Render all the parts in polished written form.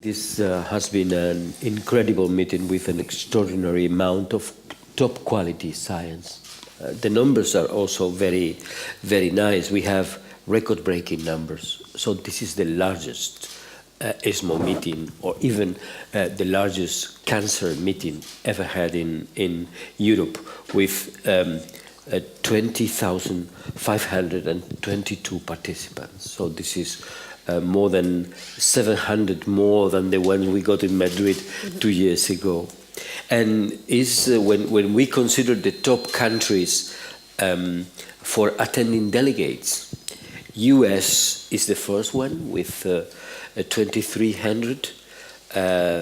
This has been an incredible meeting with an extraordinary amount of top quality science. The numbers are also very, very nice. We have record-breaking numbers. So this is the largest ESMO meeting, or even the largest cancer meeting ever had in Europe, with 20,522 participants. So this is more than 700 more than the one we got in Madrid 2 years ago. And is when we consider the top countries for attending delegates, US is the first one with 2,300.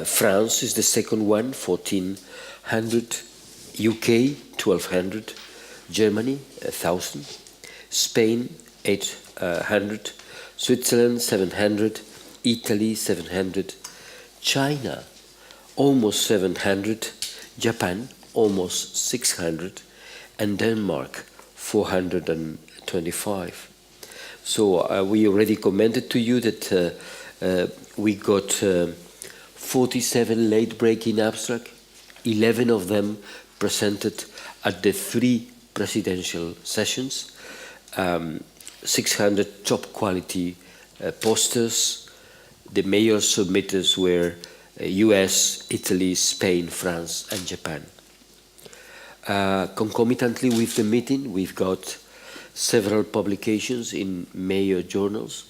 France is the second one, 1,400. UK, 1,200. Germany, 1,000. Spain, 800. Switzerland, 700. Italy, 700. China, almost 700. Japan, almost 600. And Denmark, 425. So we already commented to you that we got 47 late-breaking abstracts, 11 of them presented at the 3 presidential sessions, 600 top-quality posters. The major submitters were US, Italy, Spain, France, and Japan. Concomitantly with the meeting, we've got several publications in major journals.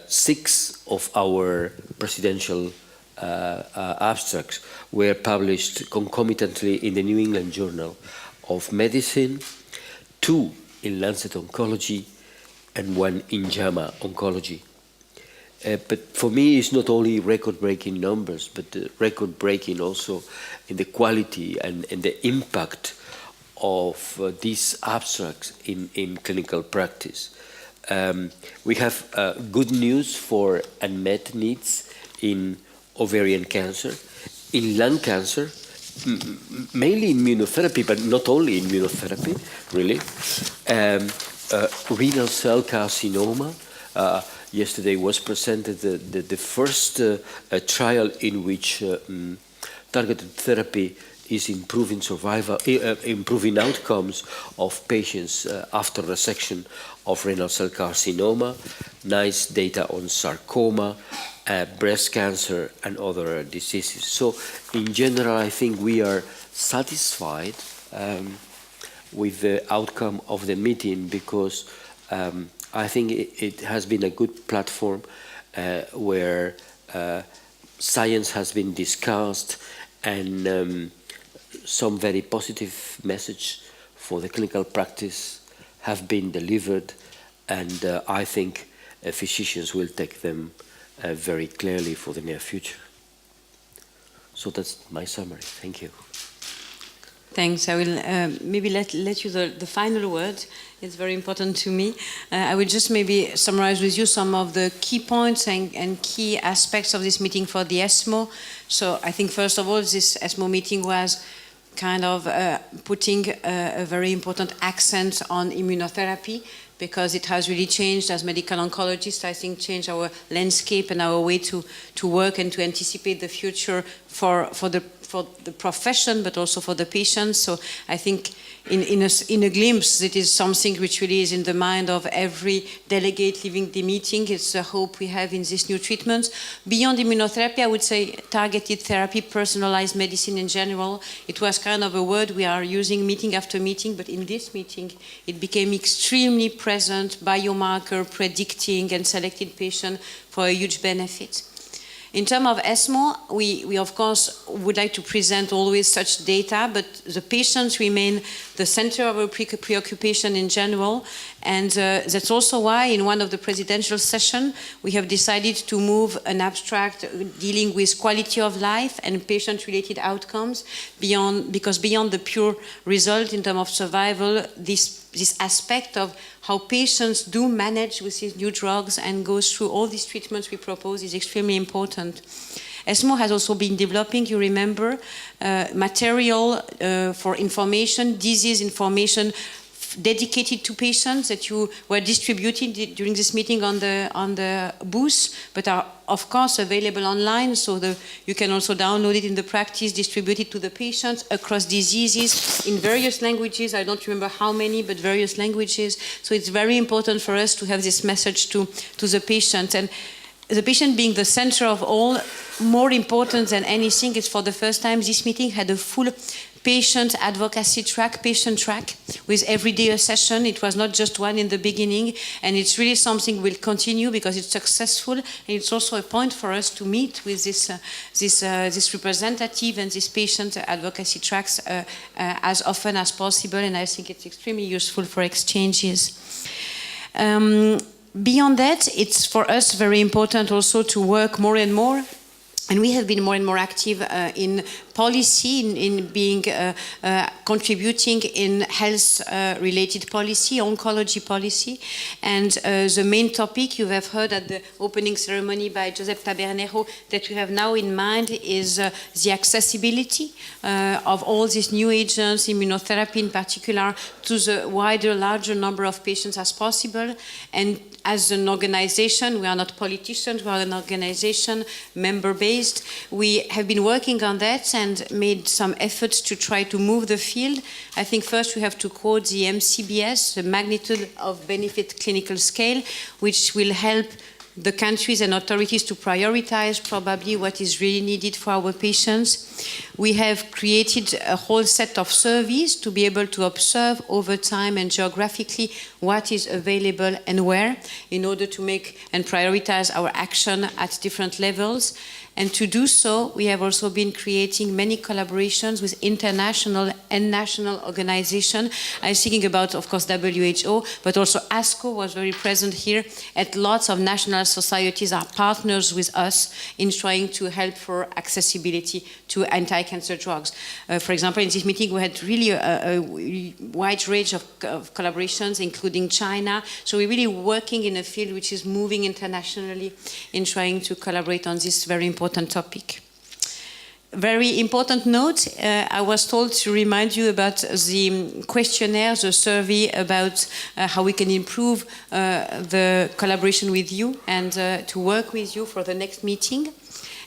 6 of our presidential abstracts were published concomitantly in the New England Journal of Medicine, 2 in Lancet Oncology, and 1 in JAMA Oncology. But for me, it's not only record-breaking numbers, but record-breaking also in the quality and the impact of these abstracts in clinical practice. We have good news for unmet needs in ovarian cancer, in lung cancer, mainly immunotherapy, but not only immunotherapy, really. Renal cell carcinoma. Yesterday was presented the first trial in which targeted therapy is improving survival, improving outcomes of patients after resection of renal cell carcinoma. Nice data on sarcoma, breast cancer, and other diseases. So, in general, I think we are satisfied with the outcome of the meeting, because I think it has been a good platform where science has been discussed, and some very positive message for the clinical practice have been delivered, and I think physicians will take them very clearly for the near future. So that's my summary. Thank you. Thanks. I will maybe let you the final word. It's very important to me. I will just maybe summarize with you some of the key points and key aspects of this meeting for the ESMO. So I think first of all, this ESMO meeting was kind of putting a very important accent on immunotherapy, because it has really changed as medical oncologists. I think changed our landscape and our way to work and to anticipate the future for the profession, but also for the patients. So I think in a glimpse, it is something which really is in the mind of every delegate leaving the meeting. It's a hope we have in these new treatments. Beyond immunotherapy, I would say targeted therapy, personalized medicine in general. It was kind of a word we are using meeting after meeting, but in this meeting, it became extremely present, biomarker, predicting, and selected patient for a huge benefit. In terms of ESMO, we of course would like to present always such data, but the patients remain the center of our preoccupation in general, and that's also why in one of the presidential sessions we have decided to move an abstract dealing with quality of life and patient-related outcomes, because beyond the pure result in terms of survival, this aspect of how patients do manage with these new drugs and go through all these treatments we propose is extremely important. ESMO has also been developing, you remember, material for information, disease information dedicated to patients that you were distributed during this meeting on the booth, but are of course available online, so you can also download it in the practice, distribute it to the patients across diseases in various languages. I don't remember how many, but various languages. So it's very important for us to have this message to the patient. And the patient being the center of all, more important than anything, is for the first time this meeting had a full patient advocacy track, patient track, with every day a session. It was not just one in the beginning, and it's really something we'll continue because it's successful, and it's also a point for us to meet with this representative and this patient advocacy tracks as often as possible, and I think it's extremely useful for exchanges. Beyond that, it's for us very important also to work more and more. And we have been more and more active in policy, in being contributing in health-related policy, oncology policy. And the main topic you have heard at the opening ceremony by Josep Tabernero that we have now in mind is the accessibility of all these new agents, immunotherapy in particular, to the wider, larger number of patients as possible. And as an organization, we are not politicians, we are an organization member-based. We have been working on that and made some efforts to try to move the field. I think first we have to quote the MCBS, the Magnitude of Benefit Clinical Scale, which will help the countries and authorities to prioritize probably what is really needed for our patients. We have created a whole set of surveys to be able to observe over time and geographically what is available and where, in order to make and prioritize our action at different levels. And to do so, we have also been creating many collaborations with international and national organizations. I'm thinking about, of course, WHO, but also ASCO was very present here, and lots of national societies are partners with us in trying to help for accessibility to anti-cancer drugs. For example, in this meeting, we had really a wide range of collaborations, including China. So we're really working in a field which is moving internationally in trying to collaborate on this very important topic. Very important note, I was told to remind you about the questionnaire, the survey about how we can improve the collaboration with you and to work with you for the next meeting.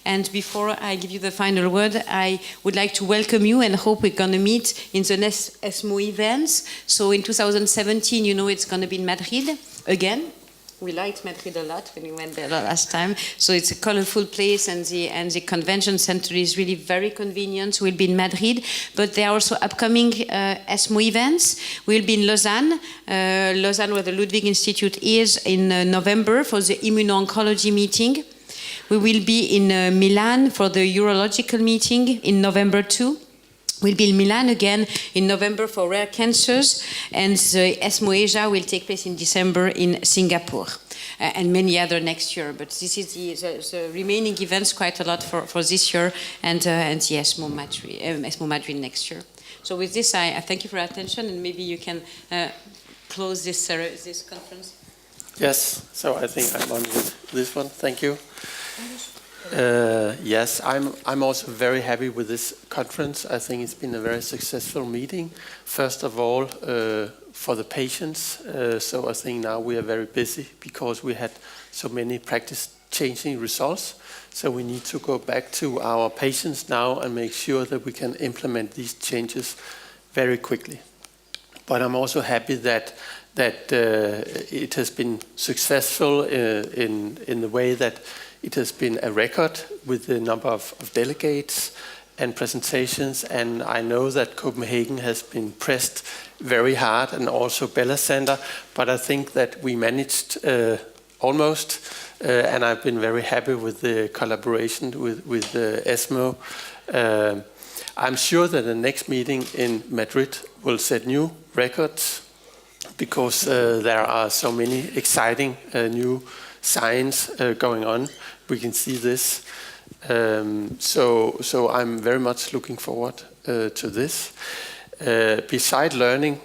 And before I give you the final word, I would like to welcome you and hope we're going to meet in the next ESMO events. So in 2017, you know, it's going to be in Madrid again. We liked Madrid a lot when we went there the last time. So it's a colorful place, and the convention center is really very convenient. We'll be in Madrid, but there are also upcoming ESMO events. We'll be in Lausanne, where the Ludwig Institute is, in November for the immuno-oncology meeting. We will be in Milan for the urological meeting in November too. We'll be in Milan again in November for rare cancers, and the ESMO Asia will take place in December in Singapore, and many other next year. But this is the remaining events, quite a lot for this year, and the ESMO Madrid next year. So with this, I thank you for your attention, and maybe you can close this conference. Yes, so I think I'm on with this one. Thank you. Yes, I'm also very happy with this conference. I think it's been a very successful meeting. First of all, for the patients. So I think now we are very busy because we had so many practice-changing results. So we need to go back to our patients now and make sure that we can implement these changes very quickly. But I'm also happy that it has been successful in the way that it has been a record with the number of delegates and presentations, and I know that Copenhagen has been pressed very hard, and also Bella Center, but I think that we managed almost, and I've been very happy with the collaboration with ESMO. I'm sure that the next meeting in Madrid will set new records, because there are so many exciting new science going on. We can see this. So I'm very much looking forward to this. Beside learning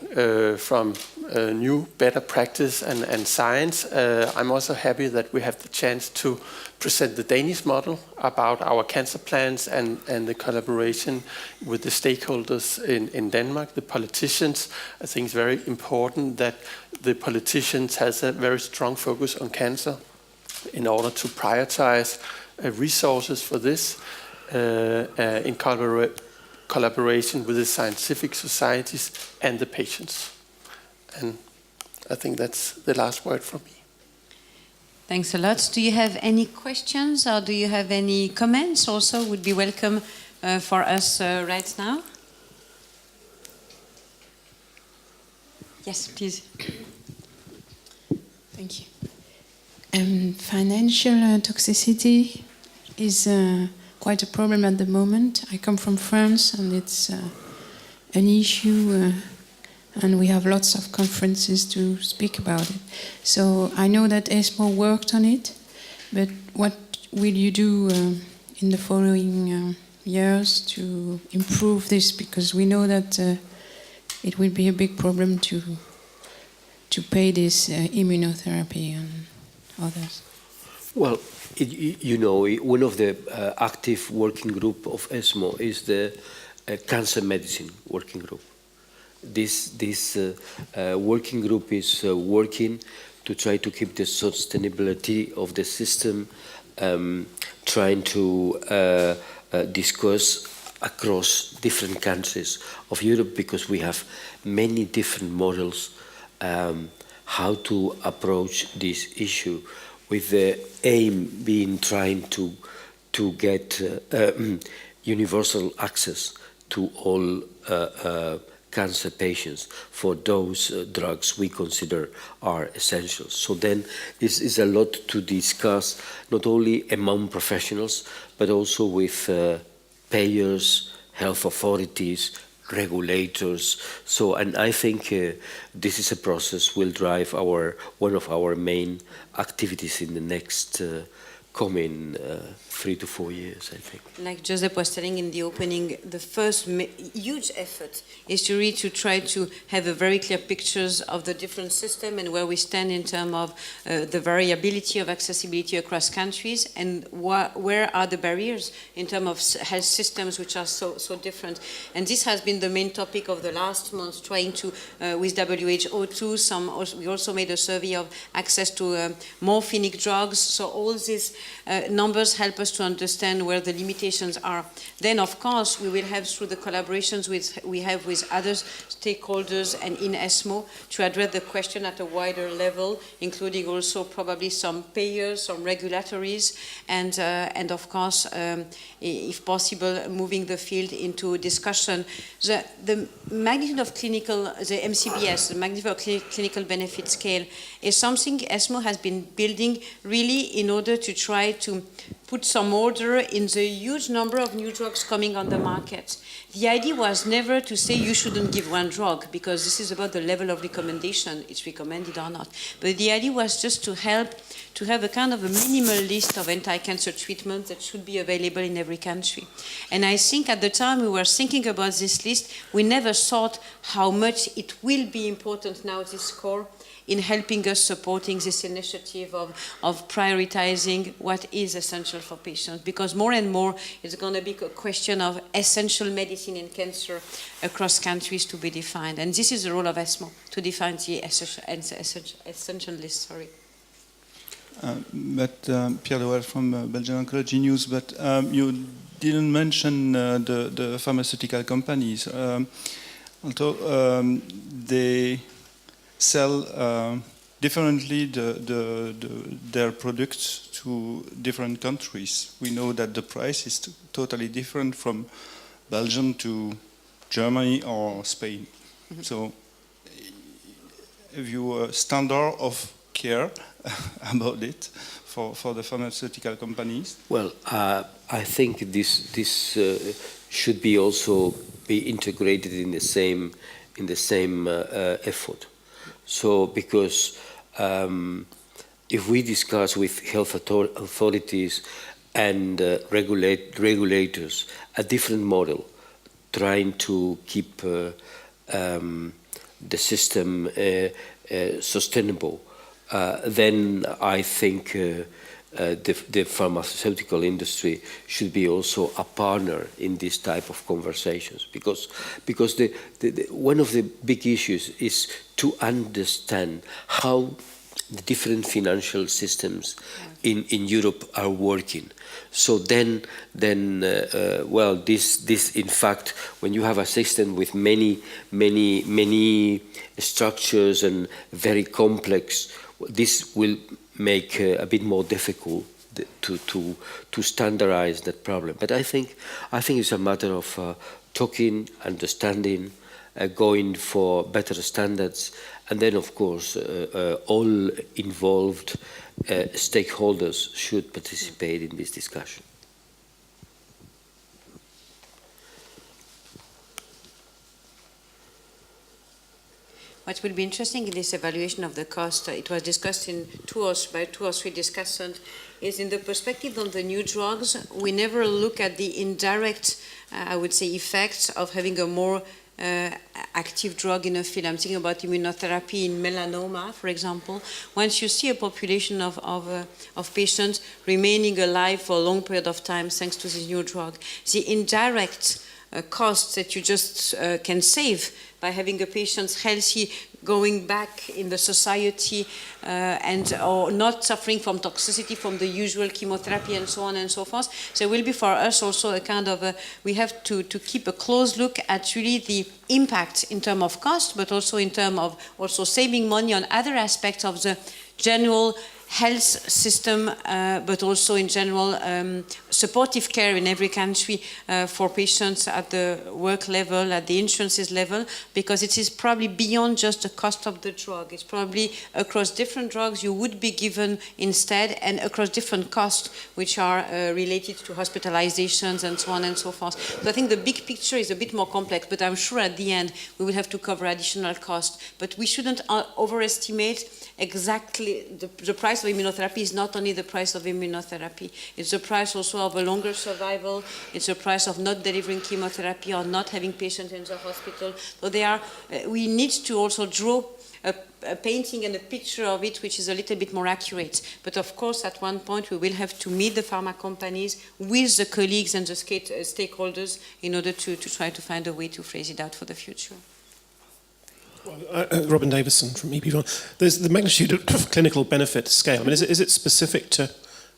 from new, better practice and science. I'm also happy that we have the chance to present the Danish model about our cancer plans and the collaboration with the stakeholders in Denmark, the politicians. I think it's very important that the politicians has a very strong focus on cancer in order to prioritize resources for this in collaboration with the scientific societies and the patients. And I think that's the last word from me. Thanks a lot. Do you have any questions or do you have any comments also? Would be welcome for us right now. Yes, please. Thank you. Financial toxicity is quite a problem at the moment. I come from France, and it's an issue, and we have lots of conferences to speak about it. So I know that ESMO worked on it, but what will you do in the following years to improve this? Because we know that it will be a big problem to pay this immunotherapy and others. Well, you know, one of the active working group of ESMO is the cancer medicine working group. This working group is working to try to keep the sustainability of the system, trying to discuss across different countries of Europe, because we have many different models how to approach this issue, with the aim being trying to get universal access to all cancer patients for those drugs we consider are essential. So then it's a lot to discuss, not only among professionals, but also with payers, health authorities, regulators. So, and I think this is a process will drive one of our main activities in the next coming 3 to 4 years, I think. Like Joseph was telling in the opening, the first huge effort is to really try to have a very clear pictures of the different system and where we stand in terms of the variability of accessibility across countries, and where are the barriers in terms of health systems which are so different. And this has been the main topic of the last month, trying to, with WHO too, we also made a survey of access to morphinic drugs. So all these numbers help us to understand where the limitations are. Then, of course, we will have, through the collaborations we have with other stakeholders and in ESMO, to address the question at a wider level, including also probably some payers, some regulatories, and of course, if possible, moving the field into discussion. The magnitude of the MCBS, the magnitude of clinical benefit scale, is something ESMO has been building really in order to try to put some order in the huge number of new drugs coming on the market. The idea was never to say you shouldn't give one drug, because this is about the level of recommendation, it's recommended or not. But the idea was just to help to have a kind of a minimal list of anti-cancer treatments that should be available in every country. And I think at the time we were thinking about this list, we never thought how much it will be important now, this score, in helping us supporting this initiative of prioritizing what is essential for patients. Because more and more it's going to be a question of essential medicine in cancer across countries to be defined. And this is the role of ESMO, to define the essential list. Sorry. Pierre Lewel from Belgian Oncology News, but you didn't mention the pharmaceutical companies. Although they sell differently their products to different countries. We know that the price is totally different from Belgium to Germany or Spain. Mm-hmm. So have you a standard of care about it for the pharmaceutical companies? Well, I think this should be also be integrated in the same effort. So, because if we discuss with health authorities and regulators a different model, trying to keep the system sustainable, then I think the pharmaceutical industry should be also a partner in this type of conversations, because one of the big issues is to understand how the different financial systems in Europe are working. So then, well, this in fact, when you have a system with many structures and very complex, this will make a bit more difficult to standardize that problem. But I think it's a matter of talking, understanding, going for better standards, and then of course all involved stakeholders should participate in this discussion. What will be interesting in this evaluation of the cost, it was discussed in by two or three discussants, is in the perspective on the new drugs, we never look at the indirect, I would say, effects of having a more active drug in a field. I'm thinking about immunotherapy in melanoma, for example. Once you see a population of patients remaining alive for a long period of time thanks to this new drug, the indirect costs that you just can save by having a patient healthy, going back in the society or not suffering from toxicity from the usual chemotherapy and so on and so forth. So it will be for us also a kind of we have to keep a close look at really the impact in terms of cost, but also in terms of also saving money on other aspects of the general health system, but also in general supportive care in every country for patients at the work level, at the insurances level, because it is probably beyond just the cost of the drug. It's probably across different drugs you would be given instead, and across different costs which are related to hospitalizations and so on and so forth. So I think the big picture is a bit more complex, but I'm sure at the end we will have to cover additional costs. But we shouldn't overestimate exactly the price of immunotherapy is not only the price of immunotherapy, it's the price also of a longer survival, it's the price of not delivering chemotherapy or not having patients in the hospital. So we need to also draw a painting and a picture of it which is a little bit more accurate. But of course at one point we will have to meet the pharma companies with the colleagues and the stakeholders in order to try to find a way to phrase it out for the future. Robin Davison from EPV. There's the magnitude of clinical benefit scale. I mean, is it specific to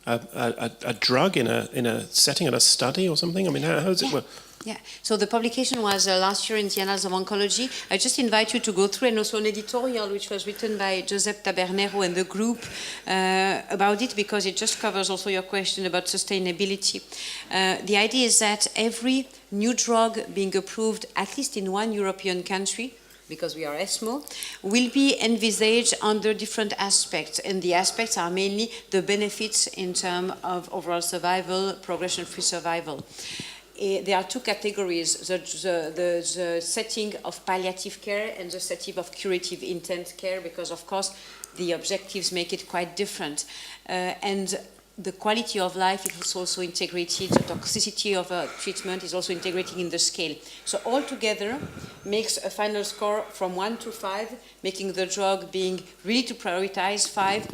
a drug in a setting, in a study or something? I mean, how does it work? Yeah, so the publication was last year in the Annals of Oncology. I just invite you to go through, and also an editorial which was written by Josep Tabernero and the group about it, because it just covers also your question about sustainability. The idea is that every new drug being approved, at least in one European country, because we are ESMO, will be envisaged under different aspects. And the aspects are mainly the benefits in terms of overall survival, progression-free survival. There are two categories, the setting of palliative care and the setting of curative intent care, because of course the objectives make it quite different. And the quality of life is also integrated, the toxicity of a treatment is also integrated in the scale. So all together makes a final score from 1 to 5, making the drug being really to prioritize 5,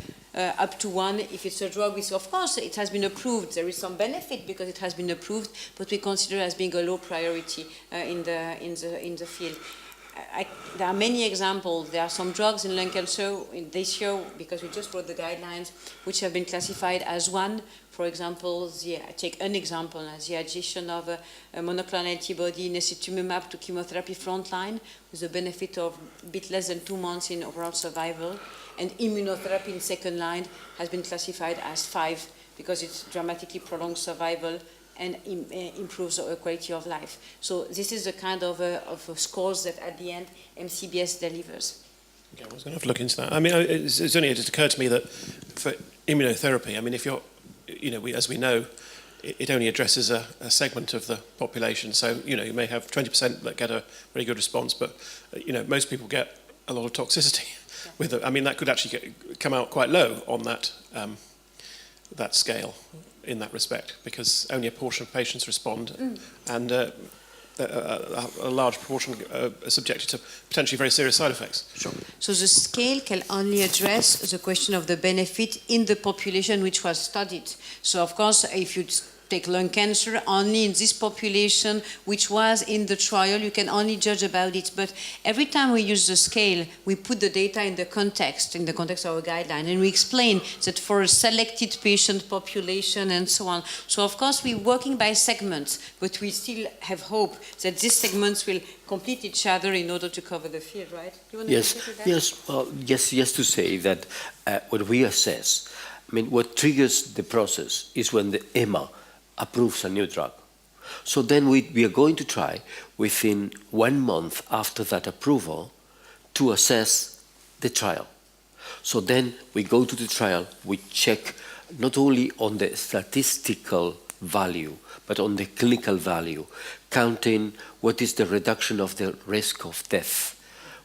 up to 1 if it's a drug which, of course, it has been approved. There is some benefit because it has been approved, but we consider as being a low priority in the field. There are many examples. There are some drugs in lung cancer this year, because we just wrote the guidelines, which have been classified as 1. For example, I take an example, the addition of a monoclonal antibody, necitumumab, to chemotherapy frontline, with a benefit of a bit less than 2 months in overall survival. And immunotherapy in second line has been classified as 5, because it dramatically prolongs survival and improves the quality of life. So this is the kind of scores that at the end MCBS delivers. Okay, I was going to have to look into that. I mean, it's only just occurred to me that for immunotherapy, I mean, if you're, as we know, it only addresses a segment of the population. So, you may have 20% that get a very good response, but, most people get a lot of toxicity. Yeah. With it. I mean, that could actually come out quite low on that scale in that respect, because only a portion of patients respond. And a large proportion are subjected to potentially very serious side effects. Sure. So the scale can only address the question of the benefit in the population which was studied. So of course, if you take lung cancer, only in this population which was in the trial, you can only judge about it. But every time we use the scale, we put the data in the context of our guideline, and we explain that for a selected patient population and so on. So of course, we're working by segments, but we still have hope that these segments will complete each other in order to cover the field, right? You want to Yes, yes, well, yes, to say that when we assess, I mean, what triggers the process is when the EMA approves a new drug. So then we are going to try within 1 month after that approval to assess the trial. So then we go to the trial, we check not only on the statistical value, but on the clinical value, counting what is the reduction of the risk of death,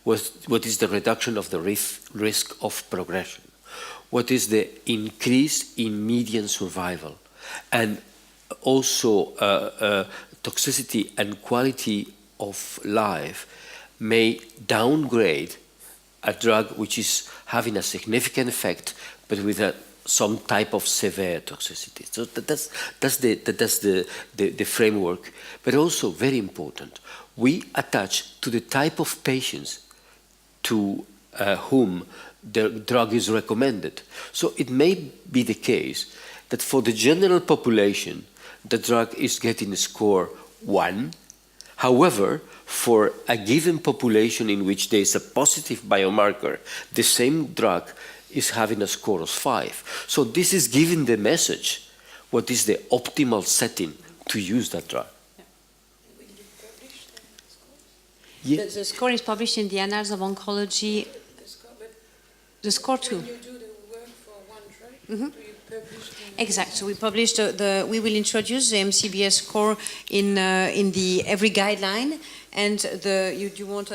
what is the reduction of the risk of progression, what is the increase in median survival, and also toxicity and quality of life may downgrade a drug which is having a significant effect, but with some type of severe toxicity. So that's the framework. But also very important, we attach to the type of patients to whom the drug is recommended. So it may be the case that for the general population, the drug is getting a score 1. However, for a given population in which there is a positive biomarker, the same drug is having a score of 5. So this is giving the message what is the optimal setting to use that drug. Yeah. The score is published in the Annals of Oncology. The score too. When you do the work for one drug, do you publish the... Exactly. So we published we will introduce the MCBS score in the every guideline, and you want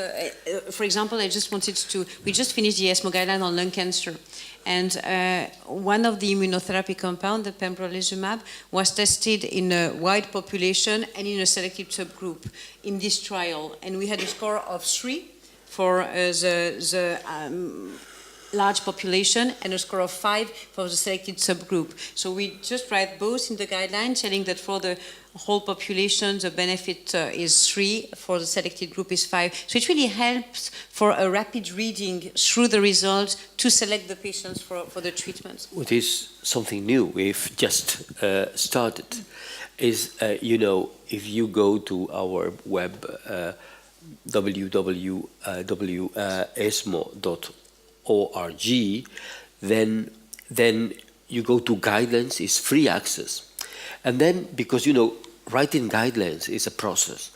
for example, we just finished the ESMO guideline on lung cancer, and one of the immunotherapy compound, the pembrolizumab, was tested in a wide population and in a selected subgroup in this trial, and we had a score of 3 for the large population and a score of 5 for the selected subgroup. So we just write both in the guideline, telling that for the whole population the benefit is 3, for the selected group is 5. So it really helps for a rapid reading through the results to select the patients for the treatment. What is something new we've just started is, if you go to our web, www.esmo.org, then you go to guidelines, it's free access. And then, because writing guidelines is a process.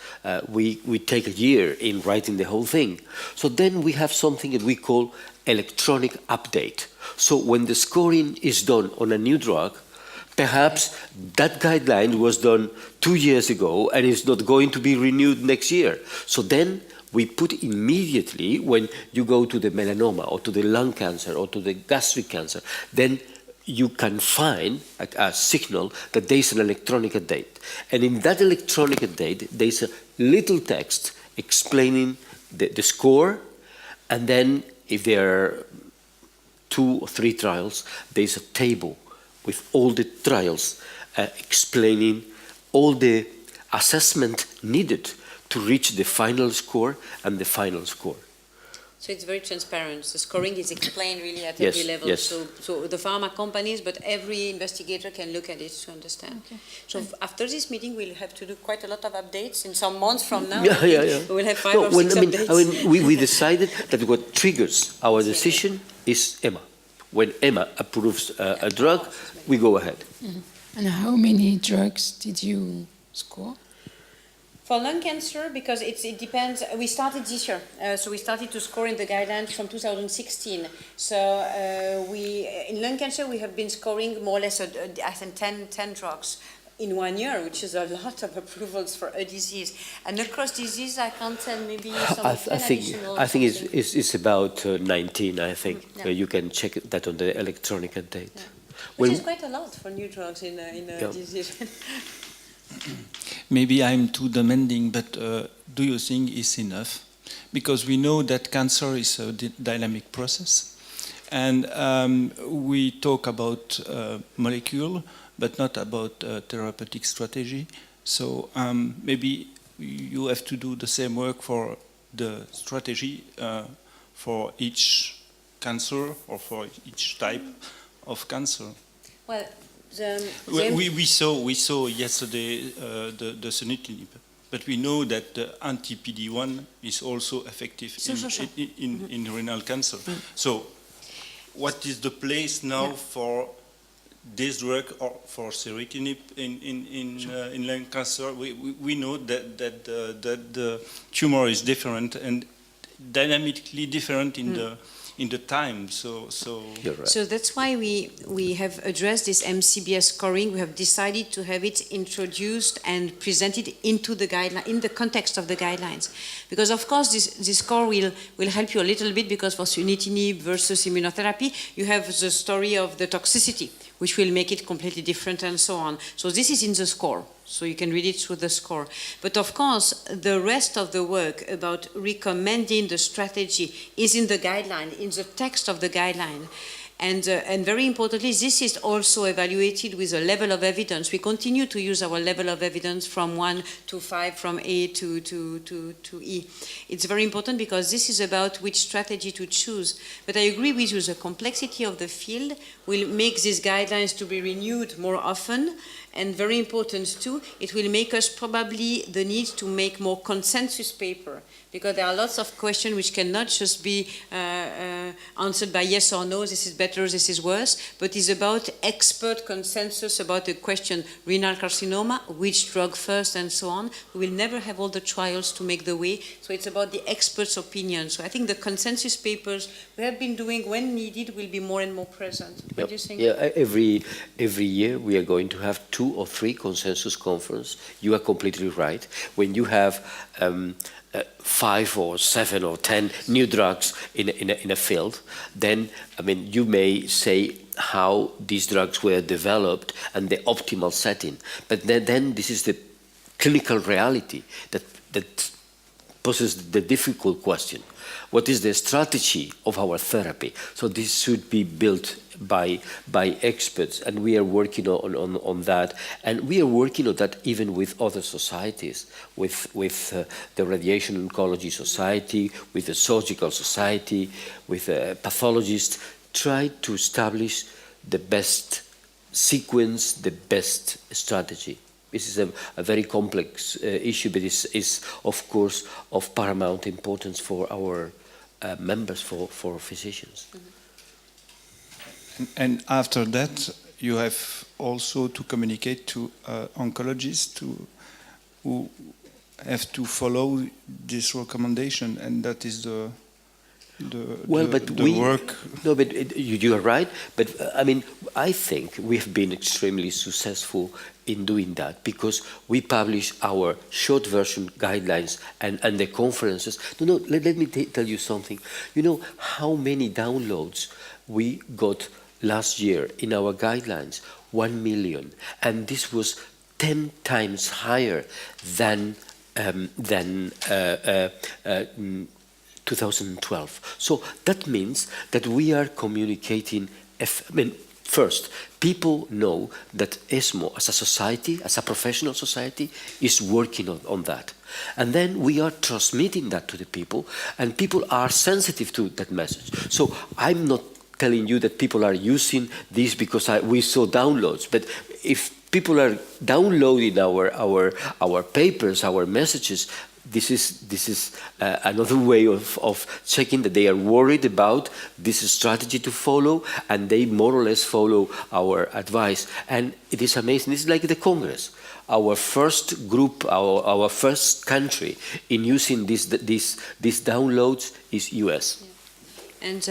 We take a year in writing the whole thing. So then we have something that we call electronic update. So when the scoring is done on a new drug, perhaps that guideline was done 2 years ago and is not going to be renewed next year. So then we put immediately, when you go to the melanoma or to the lung cancer or to the gastric cancer, then you can find a signal that there is an electronic update. And in that electronic update, there is a little text explaining the score, and then if there are 2 or 3 trials, there is a table with all the trials explaining all the assessment needed to reach the final score and the final score. So it's very transparent. The scoring is explained really at Yes, every level. yes. So the pharma companies, but every investigator can look at it to understand. Okay. So after this meeting, we'll have to do quite a lot of updates in some months from now. Yeah. We will have 5 or 6 updates. We decided that what triggers our decision is EMA. When EMA approves a drug, we go ahead. Mm-hmm. And how many drugs did you score? For lung cancer, because it depends, we started this year. So we started to score in the guidelines from 2016. So in lung cancer, we have been scoring more or less, I think, 10 drugs in 1 year, which is a lot of approvals for a disease. And across disease, I can't tell, maybe some I think it's about 19, I think. Yeah. You can check that on the electronic update. Yeah. Which is quite a lot for new drugs in a disease. maybe I'm too demanding, but do you think it's enough? Because we know that cancer is a dynamic process. And we talk about molecule, but not about therapeutic strategy. So maybe you have to do the same work for the strategy for each cancer or for each type of cancer. Well, we saw yesterday the sunitinib, but we know that the anti-PD-1 is also effective in renal cancer. So what is the place now for this drug or for ceritinib in lung cancer? We know that the tumor is different and dynamically different in the time. So You're right. So that's why we have addressed this MCBS scoring. We have decided to have it introduced and presented into the guideline, in the context of the guidelines. Because of course this score will help you a little bit, because for sunitinib versus immunotherapy, you have the story of the toxicity, which will make it completely different and so on. So this is in the score. So you can read it through the score. But of course, the rest of the work about recommending the strategy is in the guideline, in the text of the guideline. And very importantly, this is also evaluated with a level of evidence. We continue to use our level of evidence from 1 to 5, from A to E. It's very important because this is about which strategy to choose. But I agree with you, the complexity of the field will make these guidelines to be renewed more often. And very important too, it will make us probably the need to make more consensus paper, because there are lots of questions which cannot just be answered by yes or no, this is better, this is worse, but it's about expert consensus about the question renal carcinoma, which drug first and so on. We will never have all the trials to make the way, so it's about the experts' opinion. So I think the consensus papers we have been doing when needed will be more and more present. What do you think? Yeah, every year we are going to have 2 or 3 consensus conferences. You are completely right. When you have 5 or 7 or 10 new drugs in a field, then I mean you may say how these drugs were developed and the optimal setting, but then this is the clinical reality that poses the difficult question. What is the strategy of our therapy? So this should be built by experts, and we are working on that, and we are working on that even with other societies, with the Radiation Oncology Society, with the Surgical Society, with pathologists, try to establish the best sequence, the best strategy. This is a very complex issue, but is of course of paramount importance for our members, for physicians. Mm-hmm. And after that, you have also to communicate to oncologists who have to follow this recommendation, and that is the work. No, but you are right. But I mean, I think we've been extremely successful in doing that, because we publish our short version guidelines and the conferences. No, let me tell you something. You know how many downloads we got last year in our guidelines? 1 million, and this was 10 times higher than 2012. So that means that we are communicating. First, people know that ESMO as a society, as a professional society, is working on that. And then we are transmitting that to the people, and people are sensitive to that message. So I'm not telling you that people are using this because we saw downloads, but if people are downloading our papers, our messages, this is another way of checking that they are worried about this strategy to follow, and they more or less follow our advice. And it is amazing. It's like the Congress. Our first group, our first country in using these downloads is US. Yeah. And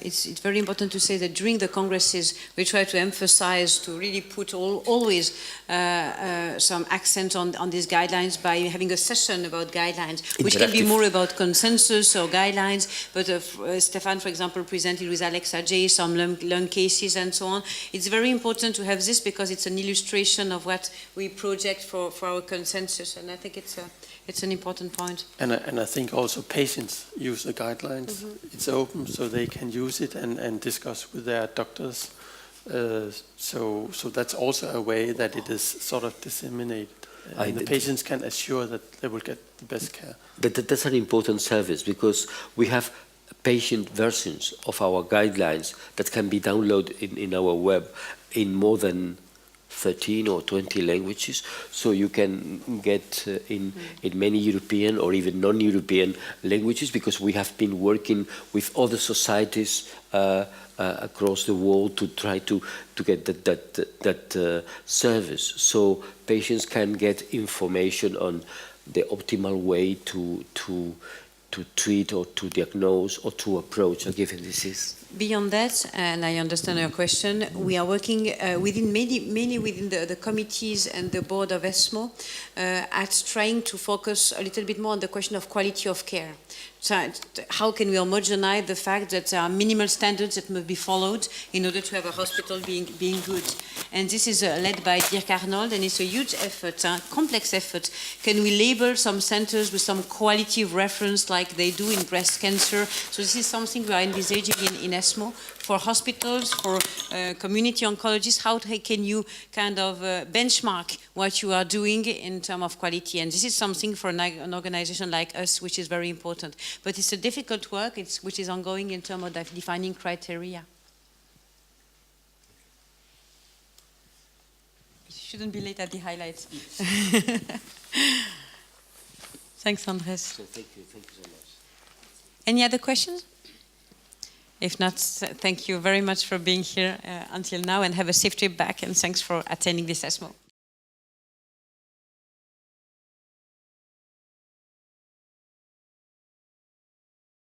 it's very important to say that during the congresses, we try to emphasize, to really put always some accent on these guidelines by having a session about guidelines, which can be more about consensus or guidelines. But Stefan, for example, presented with Alexa J some lung cases and so on. It's very important to have this because it's an illustration of what we project for our consensus, and I think it's an important point. And I think also patients use the guidelines. It's open, so they can use it and discuss with their doctors. So that's also a way that it is sort of disseminated. And the patients can assure that they will get the best care. That's an important service because we have patient versions of our guidelines that can be downloaded in our web in more than 13 or 20 languages, so you can get in many European or even non-European languages, because we have been working with other societies across the world to try to get that service, so patients can get information on the optimal way to treat or to diagnose or to approach a given disease. Beyond that, and I understand your question, we are working mainly within the committees and the board of ESMO at trying to focus a little bit more on the question of quality of care. So how can we homogenize the fact that there are minimal standards that must be followed in order to have a hospital being good? And this is led by Dirk Arnold, and it's a huge effort, a complex effort. Can we label some centers with some quality of reference like they do in breast cancer? So this is something we are envisaging in ESMO for hospitals, for community oncologists. How can you kind of benchmark what you are doing in terms of quality? And this is something for an organization like us, which is very important. But it's a difficult work, which is ongoing in terms of defining criteria. You shouldn't be late at the highlights. Thanks, Andres. So thank you so much. Any other questions? If not, thank you very much for being here until now, and have a safe trip back, and thanks for attending this ESMO.